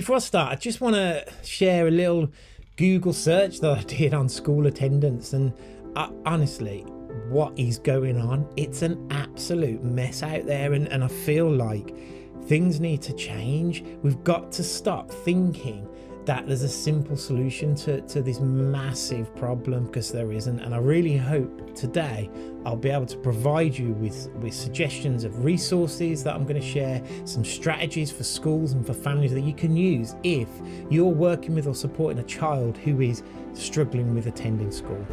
Before I start, I just want to share a little Google search that I did on school attendance, and honestly, what is going on? It's an absolute mess out there, and I feel like things need to change. We've got to stop thinking that there's a simple solution to this massive problem, because there isn't. And I really hope today I'll be able to provide you with suggestions of resources that I'm going to share, some strategies for schools and for families that you can use if you're working with or supporting a child who is struggling with attending school.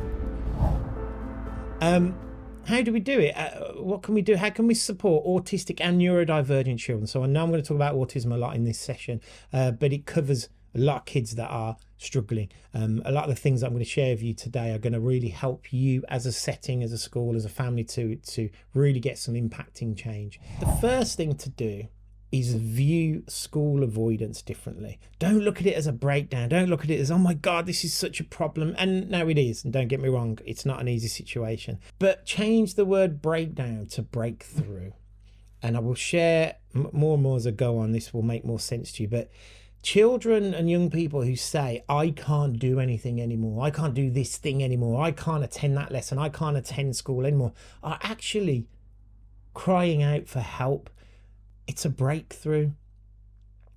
How do we do it? What can we do? How can we support autistic and neurodivergent children? So I know I'm going to talk about autism a lot in this session, but it covers a lot of kids that are struggling. A lot of the things I'm going to share with you today are going to really help you as a setting, as a school, as a family to really get some impacting change. The first thing to do is view school avoidance differently. Don't look at it as a breakdown. Don't look at it as, oh my God, this is such a problem. And no, it is. And don't get me wrong, it's not an easy situation. But change the word breakdown to breakthrough. And I will share more and more as I go on. This will make more sense to you. But children and young people who say, I can't do anything anymore, I can't do this thing anymore, I can't attend that lesson, I can't attend school anymore, are actually crying out for help. It's a breakthrough.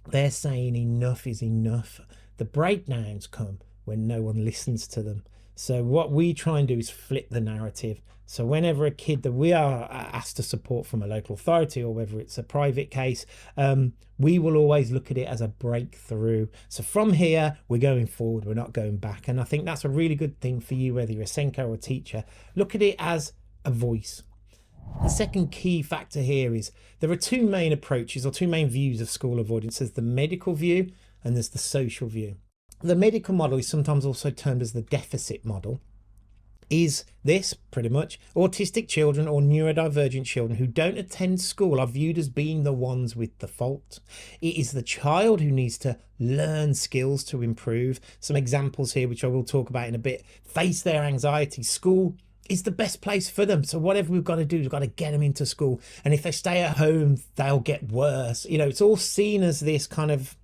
They're saying enough is enough. The breakdowns come when no one listens to them. So what we try and do is flip the narrative. So whenever a kid that we are asked to support from a local authority, or whether it's a private case, we will always look at it as a breakthrough. So from here, we're going forward, we're not going back. And I think that's a really good thing for you, whether you're a Senko or a teacher. Look at it as a voice. The second key factor here is there are two main approaches or two main views of school avoidance. There's the medical view and there's the social view. The medical model is sometimes also termed as the deficit model. Is this pretty much autistic children or neurodivergent children who don't attend school are viewed as being the ones with the fault. It is the child who needs to learn skills to improve. Some examples here, which I will talk about in a bit. Face their anxiety. School is the best place for them. So whatever we've got to do, we've got to get them into school. And if they stay at home, they'll get worse. You know, it's all seen as this kind of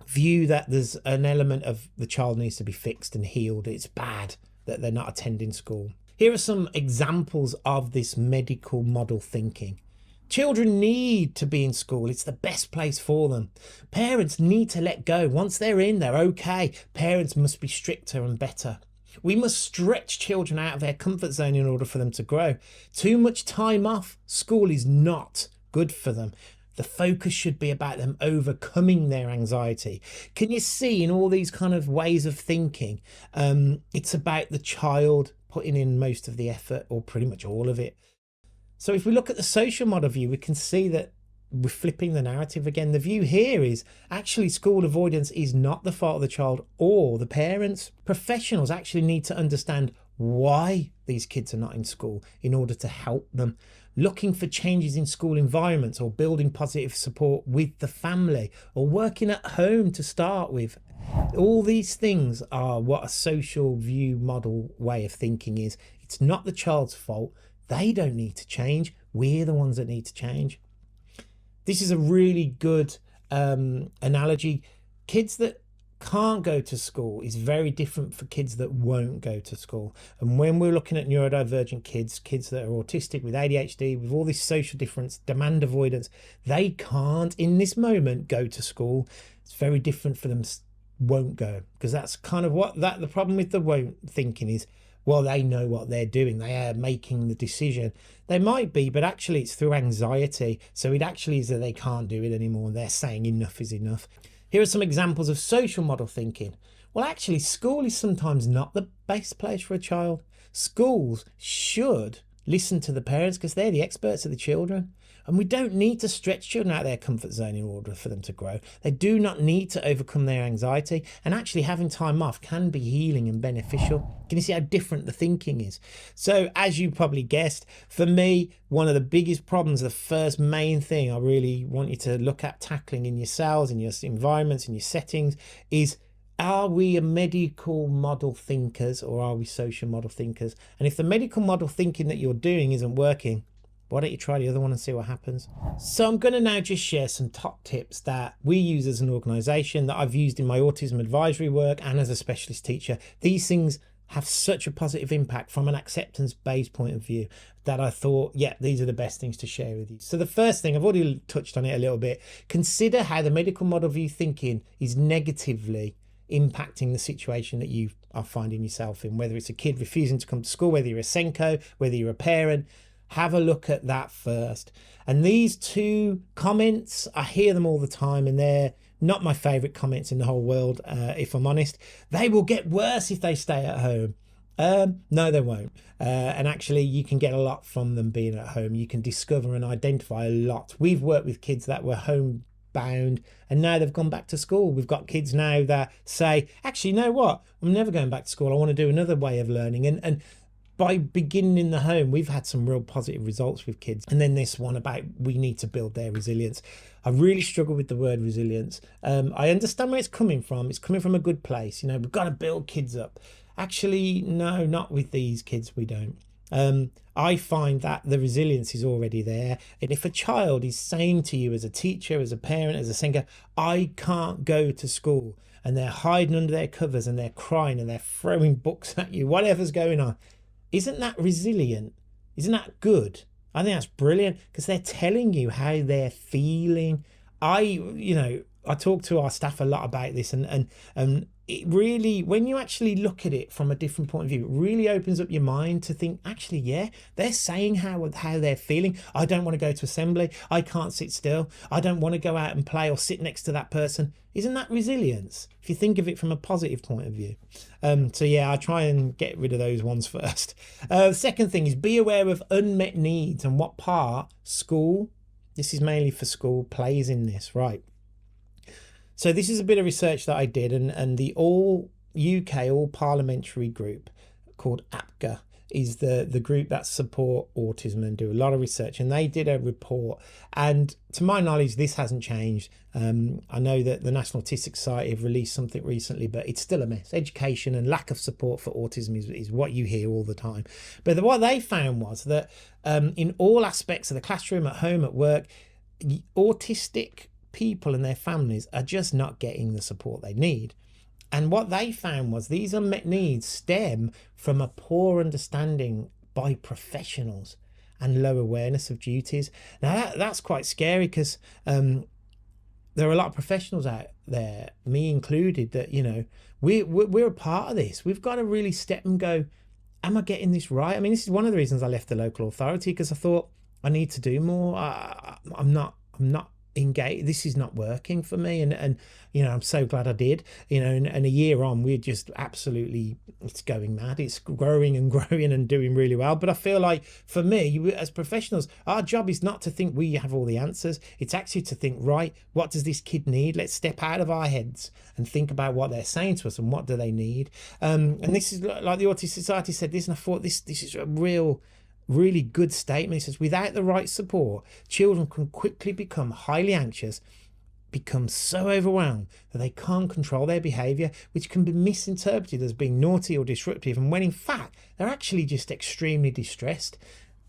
view that there's an element of the child needs to be fixed and healed. It's bad that they're not attending school. Here are some examples of this medical model thinking. Children need to be in school. It's the best place for them. Parents need to let go. Once they're in, they're okay. Parents must be stricter and better. We must stretch children out of their comfort zone in order for them to grow. Too much time off school is not good for them. The focus should be about them overcoming their anxiety. Can you see in all these kind of ways of thinking, it's about the child putting in most of the effort, or pretty much all of it. So if we look at the social model view, we can see that we're flipping the narrative again. The view here is actually school avoidance is not the fault of the child or the parents. Professionals actually need to understand why these kids are not in school in order to help them. Looking for changes in school environments, or building positive support with the family, or working at home to start with. All these things are what a social view model way of thinking is. It's not the child's fault. They don't need to change. We're the ones that need to change. This is a really good analogy. Kids that can't go to school is very different for kids that won't go to school. And when we're looking at neurodivergent kids, kids that are autistic with ADHD, with all this social difference, demand avoidance, they can't in this moment go to school. It's very different for them won't go, because that's kind of the problem with the won't thinking is, well, they know what they're doing. They are making the decision. They might be, but actually it's through anxiety. So it actually is that they can't do it anymore. They're saying enough is enough. Here are some examples of social model thinking. Well, actually, school is sometimes not the best place for a child. Schools should listen to the parents because they're the experts of the children. And we don't need to stretch children out of their comfort zone in order for them to grow. They do not need to overcome their anxiety. And actually having time off can be healing and beneficial. Can you see how different the thinking is? So as you probably guessed, for me, one of the biggest problems, the first main thing I really want you to look at tackling in your cells, in your environments, in your settings is, are we a medical model thinkers or are we social model thinkers? And if the medical model thinking that you're doing isn't working, Why don't you try the other one and see what happens? So I'm going to now just share some top tips that we use as an organisation, that I've used in my autism advisory work and as a specialist teacher. These things have such a positive impact from an acceptance-based point of view that I thought, yeah, these are the best things to share with you. So the first thing, I've already touched on it a little bit, consider how the medical model view thinking is negatively impacting the situation that you are finding yourself in, whether it's a kid refusing to come to school, whether you're a Senko, whether you're a parent. Have a look at that first. And these two comments, I hear them all the time, and they're not my favourite comments in the whole world, if I'm honest. They will get worse if they stay at home. No, they won't. And actually, you can get a lot from them being at home. You can discover and identify a lot. We've worked with kids that were homebound, and now they've gone back to school. We've got kids now that say, actually, you know what? I'm never going back to school. I want to do another way of learning. And by beginning in the home, we've had some real positive results with kids. And then this one about we need to build their resilience. I really struggle with the word resilience. I understand where it's coming from. It's coming from a good place. You know, we've got to build kids up. Actually, no, not with these kids, we don't. I find that the resilience is already there. And if a child is saying to you as a teacher, as a parent, as a singer, I can't go to school, and they're hiding under their covers and they're crying and they're throwing books at you, whatever's going on, isn't that resilient? Isn't that good? I think that's brilliant, because they're telling you how they're feeling. I talk to our staff a lot about this, and it really, when you actually look at it from a different point of view, it really opens up your mind to think, actually, yeah, they're saying how they're feeling. I don't want to go to assembly. I can't sit still. I don't want to go out and play or sit next to that person. Isn't that resilience, if you think of it from a positive point of view? So yeah, I try and get rid of those ones first. The second thing is be aware of unmet needs and what part school, this is mainly for school, plays in this, right? So this is a bit of research that I did, and the All UK, All Parliamentary group called APGA is the group that support autism and do a lot of research, and they did a report, and to my knowledge this hasn't changed. I know that the National Autistic Society have released something recently, but it's still a mess. Education and lack of support for autism is what you hear all the time. But what they found was that in all aspects of the classroom, at home, at work, autistic people and their families are just not getting the support they need. And what they found was these unmet needs stem from a poor understanding by professionals and low awareness of duties. Now that's quite scary, because there are a lot of professionals out there, me included, that, you know, we're a part of this. We've got to really step and go, am I getting this right? I mean, this is one of the reasons I left the local authority, because I thought I need to do more. I'm not engaged. This is not working for me, and you know, I'm so glad I did. You know, and a year on, we're just absolutely, it's going mad. It's growing and growing and doing really well. But I feel like for me, as professionals, our job is not to think we have all the answers. It's actually to think, right, what does this kid need? Let's step out of our heads and think about what they're saying to us and what do they need. And this is like the Autistic Society said this, and I thought this is a really good statement. It says, without the right support, children can quickly become highly anxious, become so overwhelmed that they can't control their behaviour, which can be misinterpreted as being naughty or disruptive, and when in fact they're actually just extremely distressed.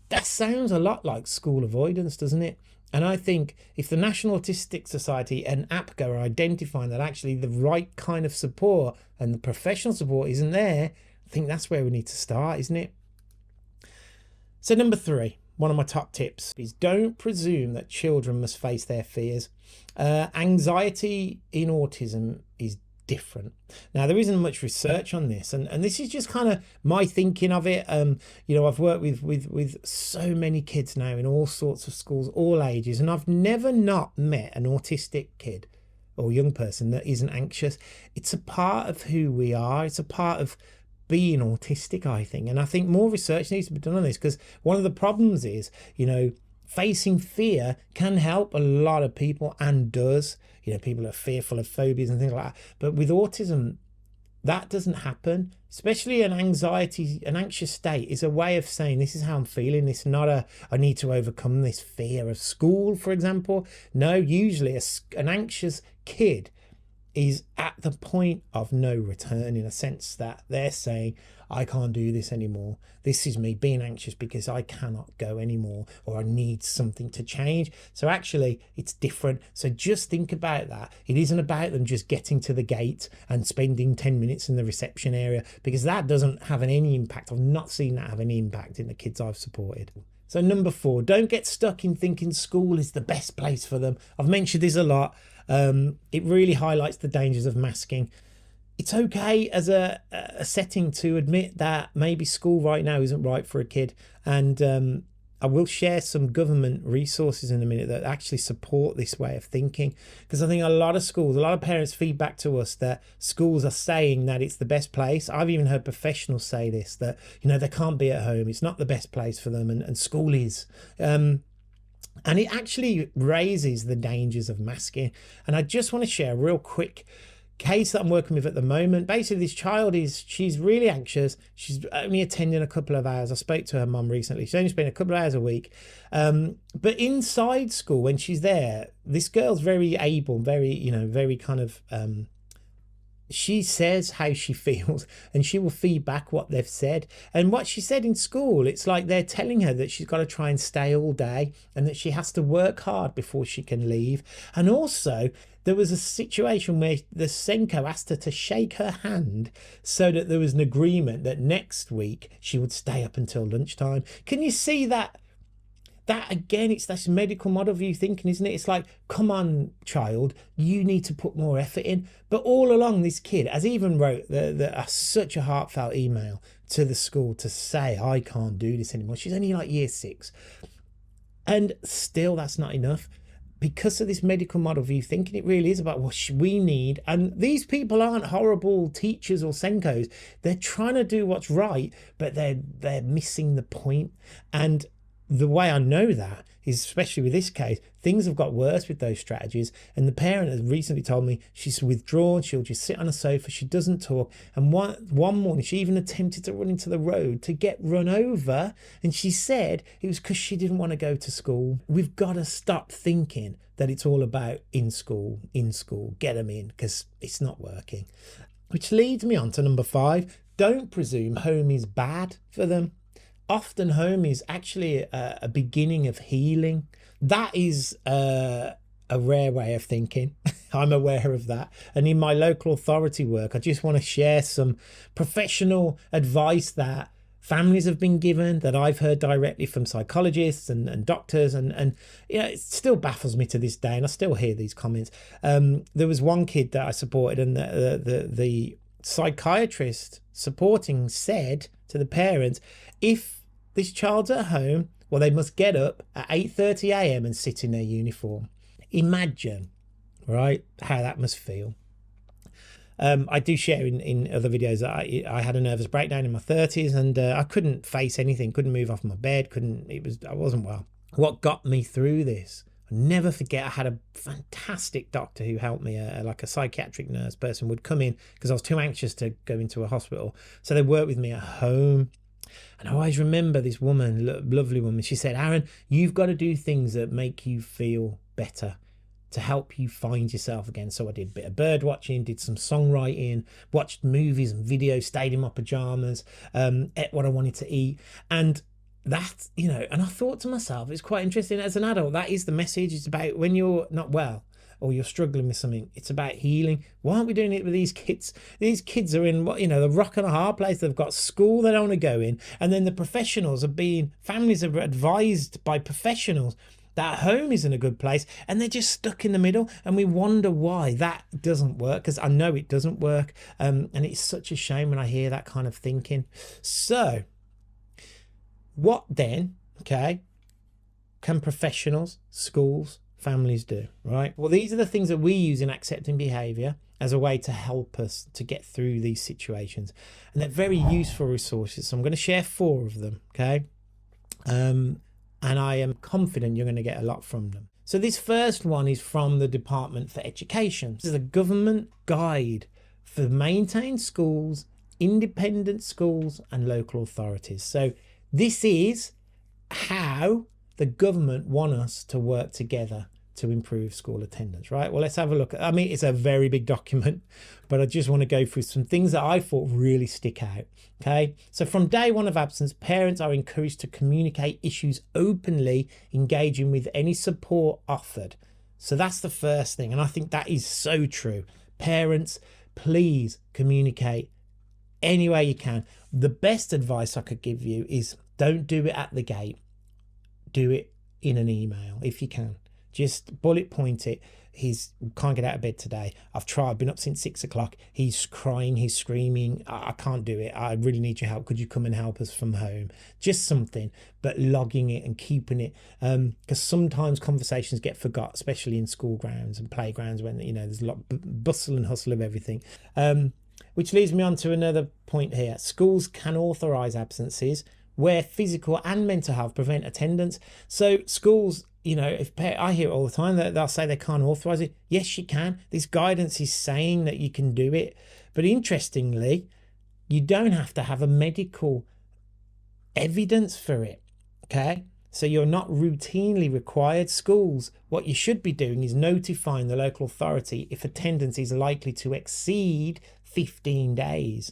That sounds a lot like school avoidance, doesn't it? And I think if the National Autistic Society and APGA are identifying that actually the right kind of support and the professional support isn't there, I think that's where we need to start, isn't it? So number 3, one of my top tips is don't presume that children must face their fears. Anxiety in autism is different. Now, there isn't much research on this, and this is just kind of my thinking of it. You know, I've worked with so many kids now in all sorts of schools, all ages, and I've never not met an autistic kid or young person that isn't anxious. It's a part of who we are. It's a part of being autistic, I think. And I think more research needs to be done on this, because one of the problems is, you know, facing fear can help a lot of people, and does. You know, people are fearful of phobias and things like that. But with autism, that doesn't happen. Especially an anxious state is a way of saying, this is how I'm feeling. It's not I need to overcome this fear of school, for example. No, usually an anxious kid is at the point of no return, in a sense that they're saying, I can't do this anymore. This is me being anxious because I cannot go anymore, or I need something to change. So actually it's different. So just think about that. It isn't about them just getting to the gate and spending 10 minutes in the reception area, because that doesn't have any impact. I've not seen that have any impact in the kids I've supported. So number 4, don't get stuck in thinking school is the best place for them. I've mentioned this a lot. It really highlights the dangers of masking. It's okay as a setting to admit that maybe school right now isn't right for a kid. And I will share some government resources in a minute that actually support this way of thinking, because I think a lot of schools, a lot of parents feedback to us that schools are saying that it's the best place. I've even heard professionals say this, that, you know, they can't be at home. It's not the best place for them, and school is. And it actually raises the dangers of masking. And I just want to share a real quick case that I'm working with at the moment. Basically, this child she's really anxious. She's only attending a couple of hours. I spoke to her mum recently. She's only spending a couple of hours a week. But inside school, when she's there, this girl's very able, very kind of, she says how she feels, and she will feed back what they've said. And what she said in school, it's like they're telling her that she's got to try and stay all day, and that she has to work hard before she can leave. And also, there was a situation where the Senko asked her to shake her hand so that there was an agreement that next week she would stay up until lunchtime. Can you see that? That again, it's this medical model view thinking, isn't it? It's like, come on, child, you need to put more effort in. But all along, this kid has even wrote such a heartfelt email to the school to say, I can't do this anymore. She's only like year 6. And still, that's not enough. Because of this medical model view thinking, it really is about what we need. And these people aren't horrible teachers or Senkos. They're trying to do what's right, but they're missing the point. And the way I know that is, especially with this case, things have got worse with those strategies. And the parent has recently told me she's withdrawn. She'll just sit on a sofa. She doesn't talk. And one morning, she even attempted to run into the road to get run over. And she said it was because she didn't want to go to school. We've got to stop thinking that it's all about in school, get them in, because it's not working. Which leads me on to number 5. Don't presume home is bad for them. Often home is actually a beginning of healing. That is a rare way of thinking. I'm aware of that. And in my local authority work, I just want to share some professional advice that families have been given, that I've heard directly from psychologists and doctors. And you know, it still baffles me to this day, and I still hear these comments. There was one kid that I supported, and the psychiatrist supporting said to the parents, if this child's at home, well, they must get up at 8:30 a.m. and sit in their uniform. Imagine, right, how that must feel. I do share in other videos that I had a nervous breakdown in my 30s, and I couldn't face anything, couldn't move off my bed, I wasn't well. What got me through this, I'll never forget, I had a fantastic doctor who helped me, like a psychiatric nurse person would come in because I was too anxious to go into a hospital. So they worked with me at home. And I always remember this woman, lovely woman, she said, Aaron, you've got to do things that make you feel better to help you find yourself again. So I did a bit of bird watching, did some songwriting, watched movies and videos, stayed in my pajamas, ate what I wanted to eat. And that, you know, and I thought to myself, it's quite interesting as an adult, that is the message. It's about when you're not well or you're struggling with something, it's about healing. Why aren't we doing it with these kids? These kids are in, the rock and a hard place. They've got school they don't want to go in. And then the professionals families are advised by professionals that home isn't a good place, and they're just stuck in the middle, and we wonder why that doesn't work, because I know it doesn't work, and it's such a shame when I hear that kind of thinking. So what then, okay, can professionals, schools, families do, right? Well, these are the things that we use in accepting behavior as a way to help us to get through these situations, and they're very useful resources. So I'm going to share 4 of them, okay? And I am confident you're going to get a lot from them. So this first one is from the Department for Education. This is a government guide for maintained schools, independent schools, and local authorities. So this is how the government want us to work together to improve school attendance, right? Well, let's have a look. I mean, it's a very big document, but I just want to go through some things that I thought really stick out. Okay, so from day one of absence, parents are encouraged to communicate issues openly, engaging with any support offered. So that's the first thing, and I think that is so true. Parents, please communicate any way you can. The best advice I could give you is don't do it at the gate. Do it in an email if you can. Just bullet point it. He's can't get out of bed today. I've tried. I've been up since 6 o'clock. He's crying. He's screaming. I can't do it. I really need your help. Could you come and help us from home? Just something, but logging it and keeping it. Because sometimes conversations get forgot, especially in school grounds and playgrounds when there's a lot bustle and hustle of everything. Which leads me on to another point here. Schools can authorise absences where physical and mental health prevent attendance. So schools, if I hear it all the time that they'll say they can't authorise it. Yes, you can. This guidance is saying that you can do it. But interestingly, you don't have to have a medical evidence for it. Okay? So you're not routinely required. Schools, what you should be doing is notifying the local authority if attendance is likely to exceed 15 days.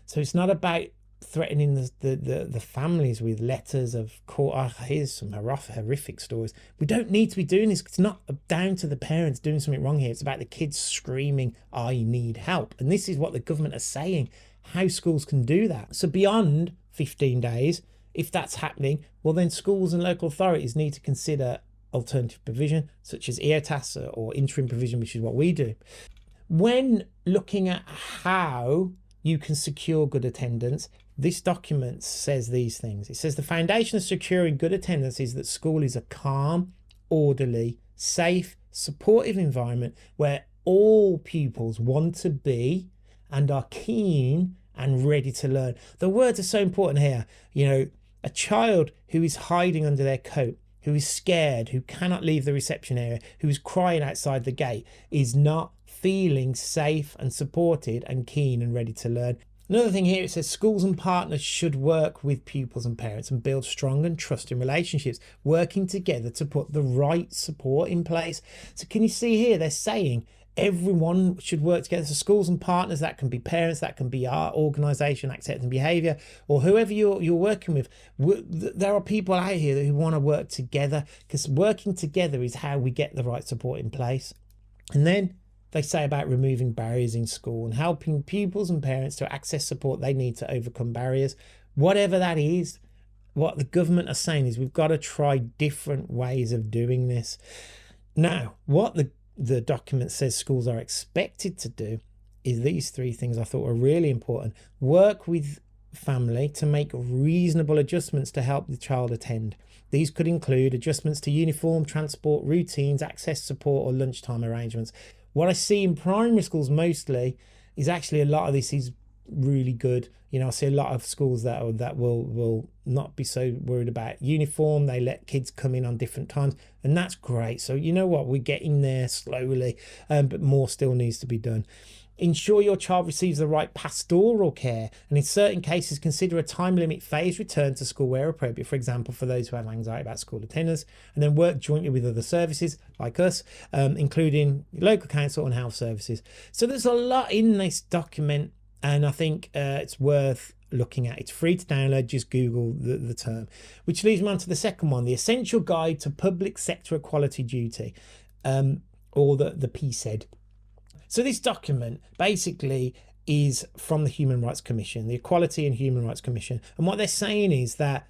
So it's not about threatening the families with letters of court. Here's some horrific stories. We don't need to be doing this. It's not down to the parents doing something wrong here. It's about the kids screaming, I need help. And this is what the government are saying, how schools can do that. So beyond 15 days, if that's happening, well then schools and local authorities need to consider alternative provision, such as EOTAS or interim provision, which is what we do. When looking at how you can secure good attendance, this document says these things. It says the foundation of securing good attendance is that school is a calm, orderly, safe, supportive environment where all pupils want to be and are keen and ready to learn. The words are so important here. A child who is hiding under their coat, who is scared, who cannot leave the reception area, who is crying outside the gate, is not feeling safe and supported and keen and ready to learn. Another thing here, it says schools and partners should work with pupils and parents and build strong and trusting relationships, working together to put the right support in place. So can you see here, they're saying everyone should work together. So schools and partners, that can be parents, that can be our organisation, Accepting Behaviour, or whoever you're working with. There are people out here who want to work together, because working together is how we get the right support in place. And then they say about removing barriers in school and helping pupils and parents to access support they need to overcome barriers. Whatever that is, what the government are saying is we've got to try different ways of doing this. Now, what the document says schools are expected to do is these three things I thought were really important. Work with family to make reasonable adjustments to help the child attend. These could include adjustments to uniform, transport, routines, access support, or lunchtime arrangements. What I see in primary schools mostly is actually a lot of this is really good. I see a lot of schools that will not be so worried about uniform. They let kids come in on different times, and that's great. So you know what, we're getting there slowly, but more still needs to be done. Ensure your child receives the right pastoral care, and in certain cases consider a time limit phased return to school where appropriate, for example for those who have anxiety about school attendance, and then work jointly with other services like us, including local council and health services. So there's a lot in this document, and I think it's worth looking at. It's free to download, just Google the term. Which leads me on to the second one, the Essential Guide to Public Sector Equality Duty, or the PSED. So this document basically is from the Human Rights Commission, the Equality and Human Rights Commission. And what they're saying is that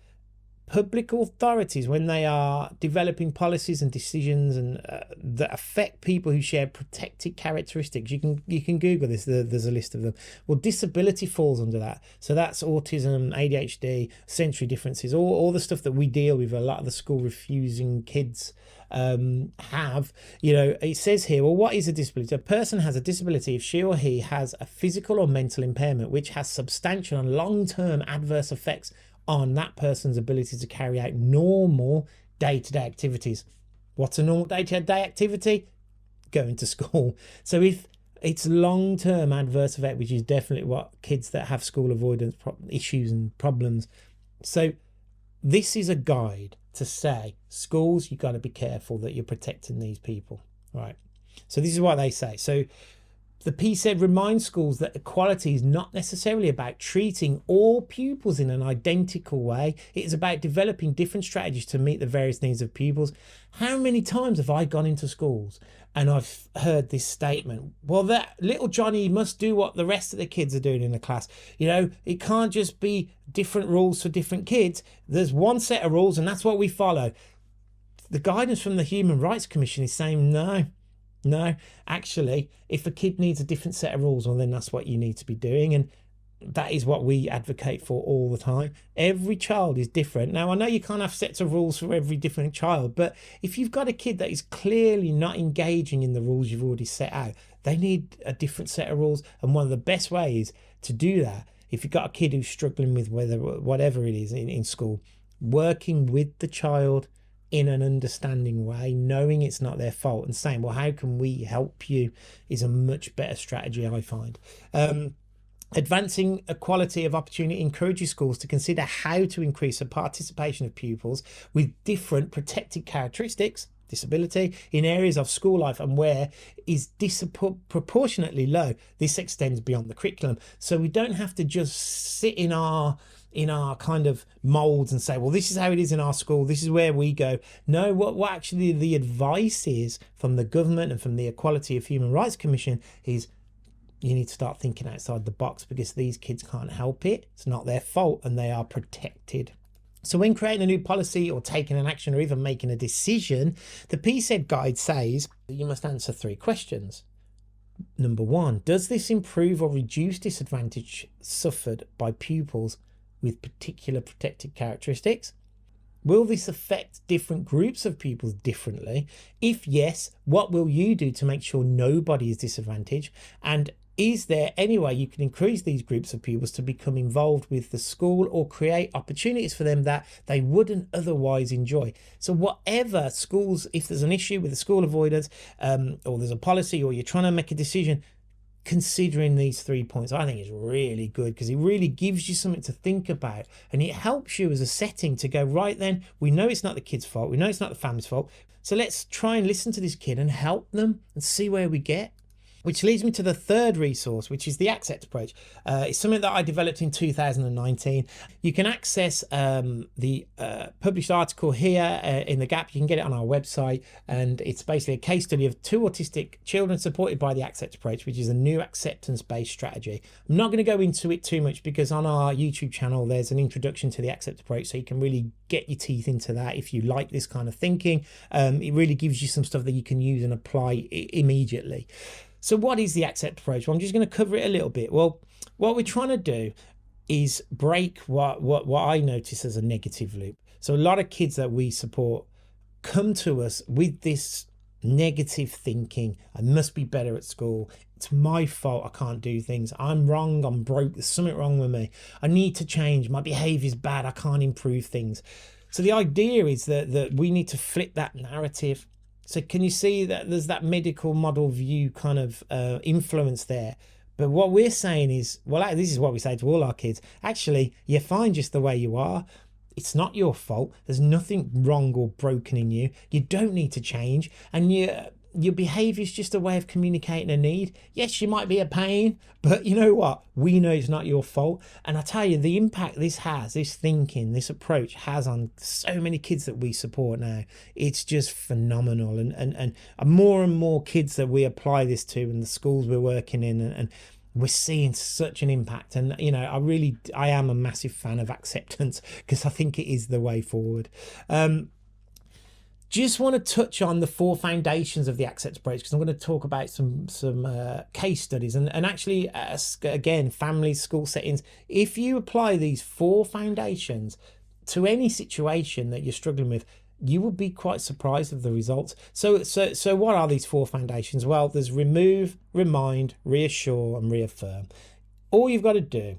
public authorities, when they are developing policies and decisions and that affect people who share protected characteristics, you can Google this, there's a list of them. Well, disability falls under that. So that's autism, ADHD, sensory differences, all the stuff that we deal with, a lot of the school refusing kids have. It says here, well, what is a disability? A person has a disability if she or he has a physical or mental impairment which has substantial and long-term adverse effects on that person's ability to carry out normal day-to-day activities. What's a normal day-to-day activity? Going to school. So if it's long-term adverse effect, which is definitely what kids that have school avoidance issues and problems. So this is a guide to say Schools, you've got to be careful that you're protecting these people, right? So this is what they say. So the piece said, remind schools that equality is not necessarily about treating all pupils in an identical way. It is about developing different strategies to meet the various needs of pupils. How many times have I gone into schools and I've heard this statement? Well, that little Johnny must do what the rest of the kids are doing in the class. You know, it can't just be different rules for different kids. There's one set of rules and that's what we follow. The guidance from the Human Rights Commission is saying no, actually, if a kid needs a different set of rules, well, then that's what you need to be doing. And that is what we advocate for all the time. Every child is different. Now, I know you can't have sets of rules for every different child, but if you've got a kid that is clearly not engaging in the rules you've already set out, they need a different set of rules. And one of the best ways to do that, if you've got a kid who's struggling with whatever it is in school, working with the child in an understanding way, knowing it's not their fault and saying, well, how can we help you, is a much better strategy, I find. Advancing equality of opportunity encourages schools to consider how to increase the participation of pupils with different protected characteristics, disability, in areas of school life and where is disproportionately low. This extends beyond the curriculum. So we don't have to just sit in our kind of molds and say, well, this is how it is in our school, this is where we go. No, what actually the advice is from the government and from the Equality of Human Rights Commission is you need to start thinking outside the box, because these kids can't help it. It's not their fault and they are protected. So when creating a new policy or taking an action or even making a decision, the PSED guide says that you must answer 3 questions. Number 1, does this improve or reduce disadvantage suffered by pupils with particular protected characteristics? Will this affect different groups of pupils differently? If yes, what will you do to make sure nobody is disadvantaged? And is there any way you can increase these groups of pupils to become involved with the school or create opportunities for them that they wouldn't otherwise enjoy? So whatever schools, if there's an issue with the school avoidance, or there's a policy, or you're trying to make a decision, considering these 3 points, I think is really good, because it really gives you something to think about, and it helps you as a setting to go, right then, we know it's not the kid's fault, we know it's not the family's fault, so let's try and listen to this kid and help them and see where we get. Which leads me to the 3rd resource, which is the accept approach. It's something that I developed in 2019. You can access the published article here in the gap. You can get it on our website, and it's basically a case study of 2 autistic children supported by the accept approach, which is a new acceptance-based strategy. I'm not going to go into it too much, because on our YouTube channel there's an introduction to the accept approach, so you can really get your teeth into that if you like this kind of thinking. It really gives you some stuff that you can use and apply immediately. So what is the accept approach? Well, I'm just going to cover it a little bit. Well, what we're trying to do is break what I notice as a negative loop. So a lot of kids that we support come to us with this negative thinking. I must be better at school. It's my fault I can't do things. I'm wrong. I'm broke. There's something wrong with me. I need to change. My behavior is bad. I can't improve things. So the idea is that we need to flip that narrative. So can you see that there's that medical model view kind of influence there? But what we're saying is, well, this is what we say to all our kids. Actually, you're fine just the way you are. It's not your fault. There's nothing wrong or broken in you. You don't need to change. And your behavior is just a way of communicating a need. Yes, you might be a pain, but you know what? We know it's not your fault. And I tell you, the impact this has, this thinking, this approach has on so many kids that we support now, it's just phenomenal. And more and more kids that we apply this to, and the schools we're working in, and we're seeing such an impact. And you know, I am a massive fan of acceptance, because I think it is the way forward. Just want to touch on the 4 foundations of the accept approach, because I'm going to talk about some case studies and actually, again, families, school settings. If you apply these 4 foundations to any situation that you're struggling with, you will be quite surprised of the results. So what are these 4 foundations? Well, there's remove, remind, reassure, and reaffirm. All you've got to do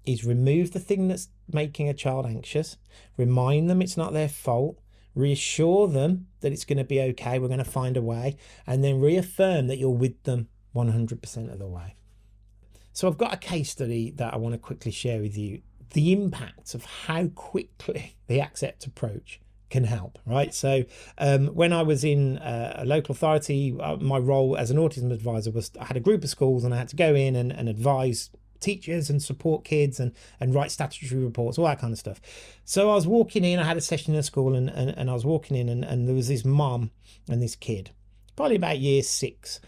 is remove the thing that's making a child anxious, remind them it's not their fault, reassure them that it's going to be okay, we're going to find a way, and then reaffirm that you're with them 100% of the way. So I've got a case study that I want to quickly share with you, the impact of how quickly the accept approach can help, right? So when I was in a local authority, my role as an autism advisor was I had a group of schools and I had to go in and advise teachers and support kids and write statutory reports, all that kind of stuff. So I was walking in, I had a session in a school and I was walking in and there was this mom and this kid, probably about year 6.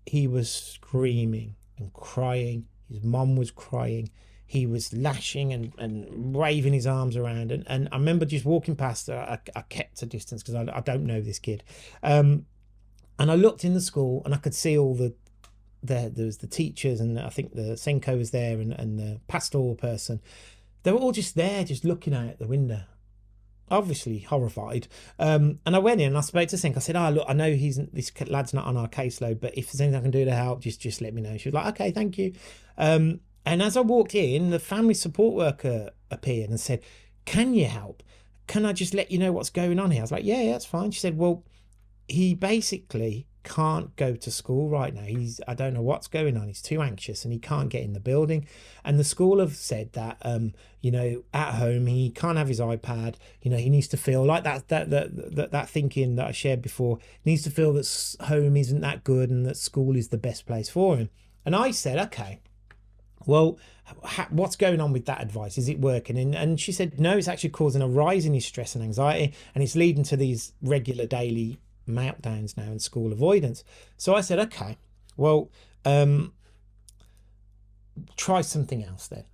He was screaming and crying. His mom was crying. He was lashing and waving his arms around. And I remember just walking past. I kept a distance because I don't know this kid. And I looked in the school and I could see all there was the teachers, and I think the Senko was there, and the pastoral person. They were all just there, just looking out the window, obviously horrified. And I went in and I spoke to Senko. I said, look, I know this lad's not on our caseload, but if there's anything I can do to help, just let me know. She was like, okay, thank you. And as I walked in, the family support worker appeared and said, can you help? Can I just let you know what's going on here? I was like, yeah, that's fine. She said, well, he basically can't go to school right now. I don't know what's going on. He's too anxious and he can't get in the building. And the school have said that, at home, he can't have his iPad. He needs to feel like that thinking that I shared before, he needs to feel that home isn't that good and that school is the best place for him. And I said, okay, well, what's going on with that advice? Is it working? And she said, no, it's actually causing a rise in his stress and anxiety, and it's leading to these regular daily meltdowns now and school avoidance. So I said, okay, well, try something else then.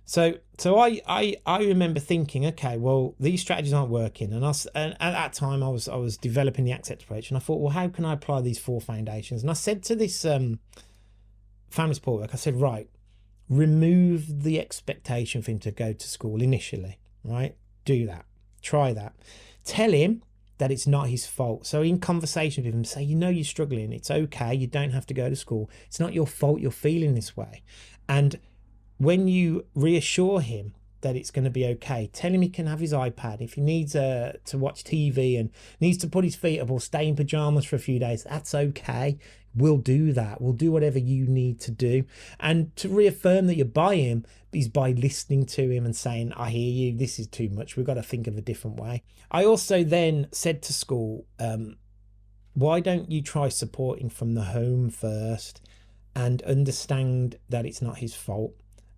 So I remember thinking, okay, well, these strategies aren't working, and at that time I was developing the accept approach, and I thought, well, how can I apply these 4 foundations? And I said to this family support work, I said, right, remove the expectation for him to go to school initially, right? Do that. Try that. Tell him that it's not his fault. So in conversation with him, say, you're struggling. It's okay. You don't have to go to school. It's not your fault you're feeling this way. And when you reassure him that it's going to be okay, tell him he can have his iPad. If he needs to watch TV and needs to put his feet up or stay in pajamas for a few days, that's okay. We'll do that. We'll do whatever you need to do. And to reaffirm that you're by him is by listening to him and saying, I hear you, this is too much. We've got to think of a different way. I also then said to school, why don't you try supporting from the home first and understand that it's not his fault,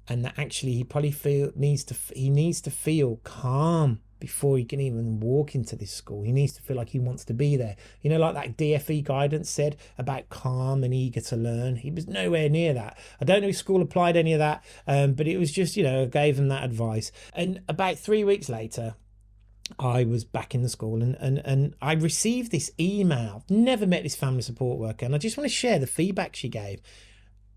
and that actually he probably needs to feel calm before he can even walk into this school. He needs to feel like he wants to be there. Like that DFE guidance said about calm and eager to learn. He was nowhere near that. I don't know if school applied any of that, but it was just, I gave him that advice. And about 3 weeks later, I was back in the school and I received this email. Never met this family support worker, and I just want to share the feedback she gave.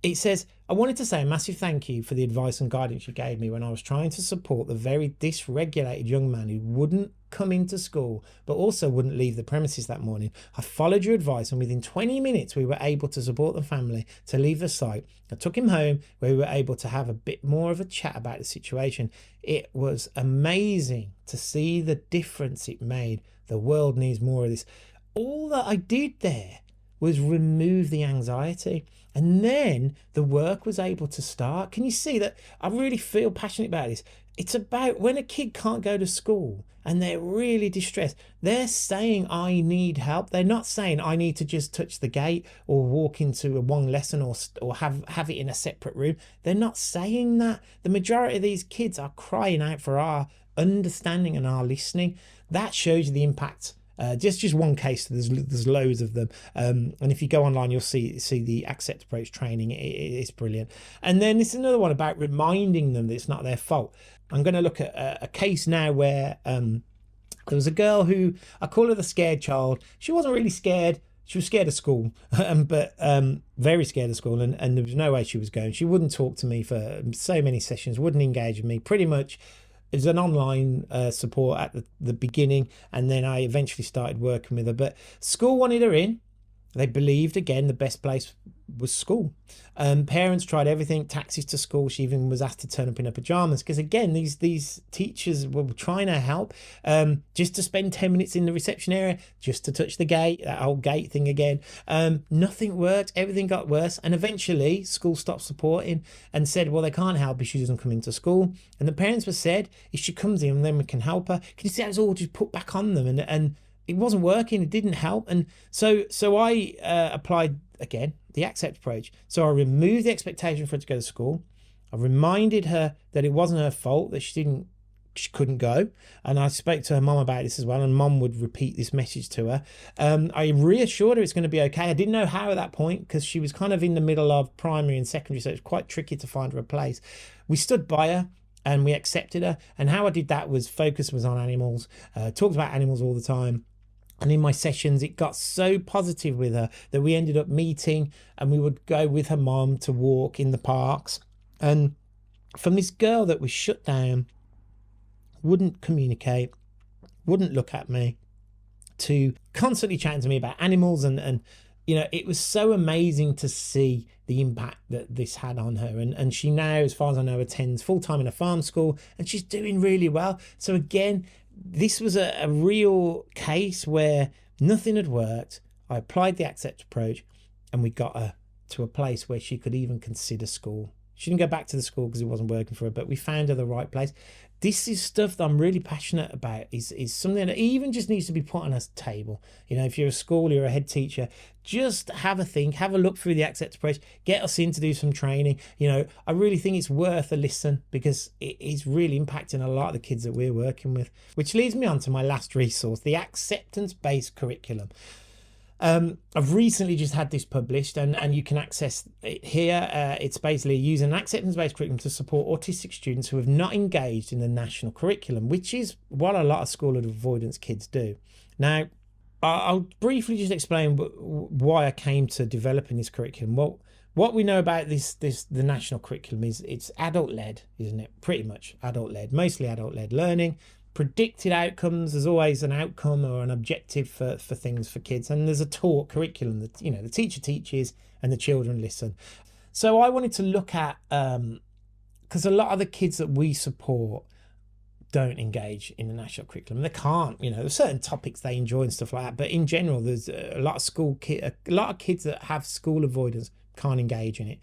It says, I wanted to say a massive thank you for the advice and guidance you gave me when I was trying to support the very dysregulated young man who wouldn't come into school, but also wouldn't leave the premises that morning. I followed your advice, and within 20 minutes, we were able to support the family to leave the site. I took him home, where we were able to have a bit more of a chat about the situation. It was amazing to see the difference it made. The world needs more of this. All that I did there was remove the anxiety. And then the work was able to start. Can you see that? I really feel passionate about this. It's about when a kid can't go to school and they're really distressed, they're saying, I need help. They're not saying, I need to just touch the gate or walk into one lesson or have it in a separate room. They're not saying that. The majority of these kids are crying out for our understanding and our listening. That shows you the impact. Just one case, there's loads of them, and if you go online you'll see the accept approach training. It's brilliant. And then this is another one about reminding them that it's not their fault. I'm going to look at a case now where there was a girl who, I call her the scared child. She wasn't really scared. She was scared of school, but very scared of school, and there was no way she was going. She wouldn't talk to me for so many sessions, wouldn't engage with me, pretty much. It was an online support at the beginning, and then I eventually started working with her. But school wanted her in. They believed, again, the best place was school. Parents tried everything, taxis to school. She even was asked to turn up in her pajamas because, again, these teachers were trying to help, just to spend 10 minutes in the reception area, just to touch the gate, that whole gate thing again. Nothing worked. Everything got worse. And eventually school stopped supporting and said, well, they can't help if she doesn't come into school. And the parents were said, if she comes in, then we can help her. Can you see how it's all just put back on them? And it wasn't working. It didn't help. And so I applied, again, the accept approach. So I removed the expectation for her to go to school. I reminded her that it wasn't her fault, that she couldn't go. And I spoke to her mum about this as well, and mum would repeat this message to her. I reassured her it's going to be okay. I didn't know how at that point because she was kind of in the middle of primary and secondary, so it was quite tricky to find her a place. We stood by her and we accepted her. And how I did that was focus was on animals, talked about animals all the time. And in my sessions, it got so positive with her that we ended up meeting and we would go with her mom to walk in the parks. And from this girl that was shut down, wouldn't communicate, wouldn't look at me, to constantly chatting to me about animals. And you know, it was so amazing to see the impact that this had on her. And she now, as far as I know, attends full-time in a farm school and she's doing really well. So again, this was a real case where nothing had worked. I applied the accept approach and we got her to a place where she could even consider school. She didn't go back to the school because it wasn't working for her, but we found her the right place. This is stuff that I'm really passionate about, is something that even just needs to be put on a table. You know, if you're a school, you're a head teacher, just have a think, have a look through the accept approach, get us in to do some training. You know, I really think it's worth a listen because it is really impacting a lot of the kids that we're working with, which leads me on to my last resource, the acceptance-based curriculum. I've recently just had this published and you can access it here. It's basically using an acceptance-based curriculum to support autistic students who have not engaged in the national curriculum, which is what a lot of school avoidance kids do. Now, I'll briefly just explain why I came to developing this curriculum. Well, what we know about the national curriculum is it's adult-led, isn't it? Pretty much adult-led, mostly adult-led learning. Predicted outcomes, there's always an outcome or an objective for things for kids, and there's a taught curriculum that, you know, the teacher teaches and the children listen. So I wanted to look at, because a lot of the kids that we support don't engage in the national curriculum. They can't, you know, there's certain topics they enjoy and stuff like that, but in general there's a lot of kids that have school avoidance can't engage in it.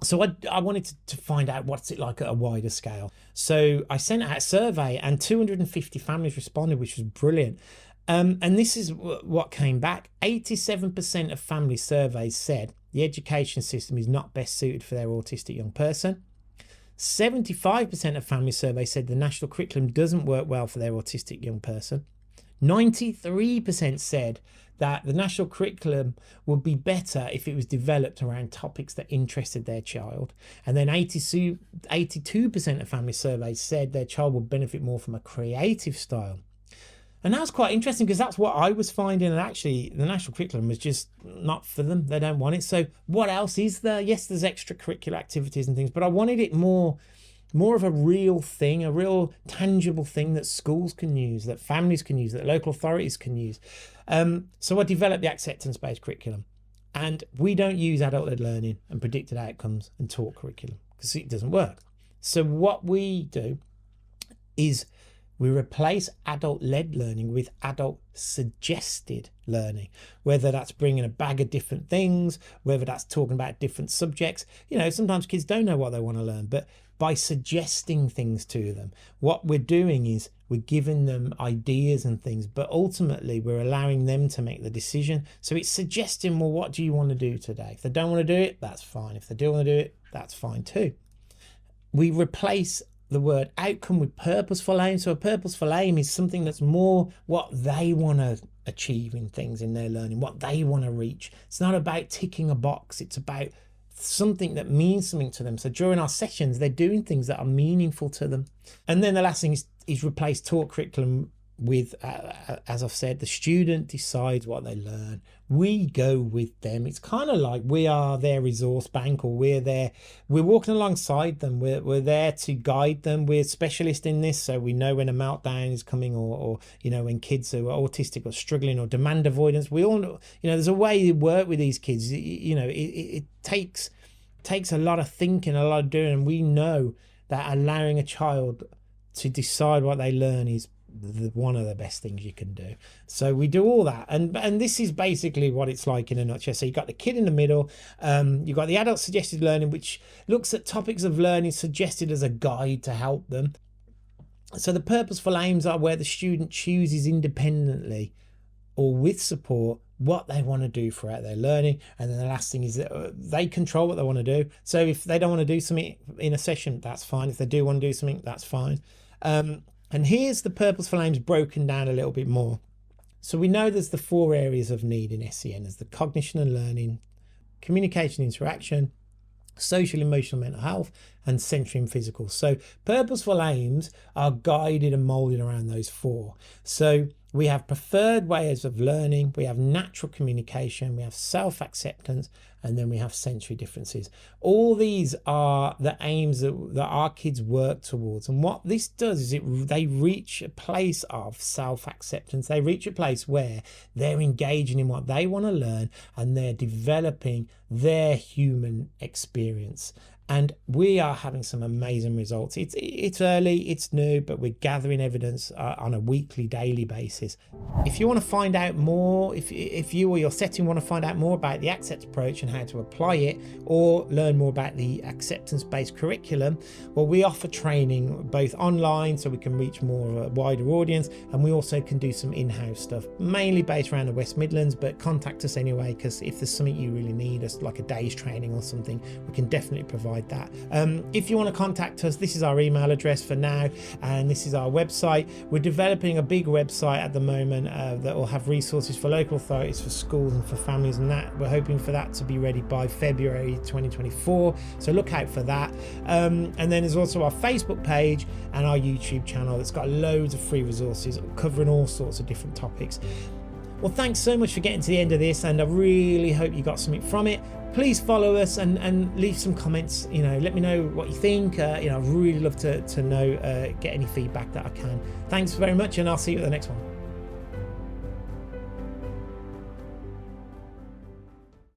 So I wanted to find out what's it like at a wider scale. So I sent out a survey and 250 families responded, which was brilliant. And this is what came back. 87% of family surveys said the education system is not best suited for their autistic young person. 75% of family surveys said the national curriculum doesn't work well for their autistic young person. 93% said that the national curriculum would be better if it was developed around topics that interested their child. And then 82% of family surveys said their child would benefit more from a creative style. And that was quite interesting because that's what I was finding. And actually, the national curriculum was just not for them. They don't want it. So what else is there? Yes, there's extracurricular activities and things, but I wanted it more of a real thing, a real tangible thing that schools can use, that families can use, that local authorities can use. So I developed the acceptance-based curriculum. And we don't use adult-led learning and predicted outcomes and taught curriculum because it doesn't work. So what we do is we replace adult-led learning with adult-suggested learning, whether that's bringing a bag of different things, whether that's talking about different subjects. You know, sometimes kids don't know what they want to learn, but by suggesting things to them, what we're doing is we're giving them ideas and things, but ultimately we're allowing them to make the decision. So it's suggesting, well, what do you want to do today? If they don't want to do it, that's fine. If they do want to do it, that's fine too. We replace the word outcome with purposeful aim. So a purposeful aim is something that's more what they want to achieve in things in their learning, what they want to reach. It's not about ticking a box. It's about something that means something to them. So during our sessions, they're doing things that are meaningful to them. And then the last thing is replace taught curriculum with, as I've said, the student decides what they learn. We go with them. It's kind of like we are their resource bank, or we're walking alongside them. We're there to guide them. We're specialists in this, so we know when a meltdown is coming, or when kids who are autistic or struggling, or demand avoidance. We all know, there's a way to work with these kids. It takes a lot of thinking, a lot of doing, and we know that allowing a child to decide what they learn is one of the best things you can do. So we do all that, and this is basically what it's like in a nutshell. So you've got the kid in the middle, you've got the adult suggested learning, which looks at topics of learning suggested as a guide to help them. So the purposeful aims are where the student chooses independently or with support what they want to do throughout their learning. And then the last thing is that they control what they want to do. So if they don't want to do something in a session, that's fine. If they do want to do something, that's fine. And here's the purposeful aims broken down a little bit more. So we know there's the 4 areas of need in SEN. There's the cognition and learning, communication, interaction, social, emotional, mental health, and sensory and physical. So purposeful aims are guided and molded around those 4. So we have preferred ways of learning, we have natural communication, we have self-acceptance, and then we have sensory differences. All these are the aims that our kids work towards. And what this does is they reach a place of self-acceptance. They reach a place where they're engaging in what they want to learn, and they're developing their human experience. And we are having some amazing results. It's early, it's new, but we're gathering evidence on a weekly, daily basis. If you want to find out more, if you or your setting want to find out more about the Accept approach and how to apply it, or learn more about the acceptance-based curriculum, well, we offer training both online, so we can reach more of a wider audience, and we also can do some in-house stuff, mainly based around the West Midlands, but contact us anyway, because if there's something you really need, us like a day's training or something, we can definitely provide that. If you want to contact us, this is our email address for now, and this is our website. We're developing a big website at the moment that will have resources for local authorities, for schools, and for families, and that we're hoping for that to be ready by February 2024, so look out for that. And then there's also our Facebook page and our YouTube channel that's got loads of free resources covering all sorts of different topics. Well, thanks so much for getting to the end of this, and I really hope you got something from it. Please follow us and leave some comments. Let me know what you think. I'd really love to know, get any feedback that I can. Thanks very much, and I'll see you at the next one.